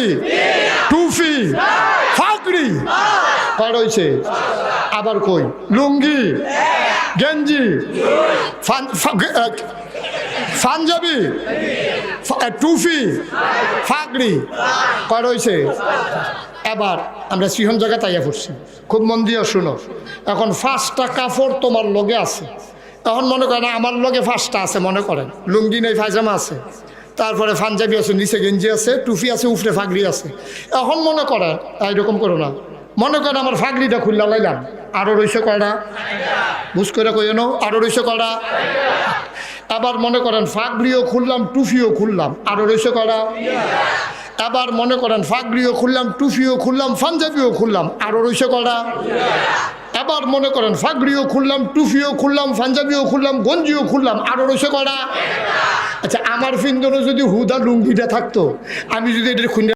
পাঞ্জাবি, টুপি, ফাকড়ি কয় রয়েছে? আবার কই? লুঙ্গি, গেঞ্জি, পাঞ্জাবি, টুপি, ফাকড়ি কয় রয়েছে? এবার আমরা সিহন জায়গা তাইয়া পড়ছি, খুব মন দিয়ে শুনো। এখন 5টা কাপড় তোমার লগে আছে, তখন মনে করেন আমার লগে 5টা আছে, মনে করেন লুঙ্গি নেই, পায়জামা আছে, তারপরে পাঞ্জাবি আছে, নিচে গেঞ্জি আছে, টুপি আছে, উপরে ফাগড়ি আছে। এখন মনে করেন এইরকম করো না, মনে করেন আমার ফাগড়িটা খুললা লাইলাম, আরও রয়েছে কয়টা? বুঝ করে কইও না, আরও রয়েছে কয়টা? আবার মনে করেন ফাগড়িও খুললাম, টুপিও খুললাম, আরও রয়েছে কয়টা? আবার মনে করেন ফাগড়িও খুললাম, টুপিও খুললাম, পাঞ্জাবিও খুললাম, আরও রয়েছে কয়টা? আবার মনে করেন ফাগড়িও খুললাম, টুপিও খুললাম, পাঞ্জাবিও খুললাম, গঞ্জিও খুললাম, আরও রয়েছে কয়টা? আচ্ছা, আমার ফিন্দরে যদি হুদা লুঙ্গিটা থাকতো, আমি যদি এটা খুলে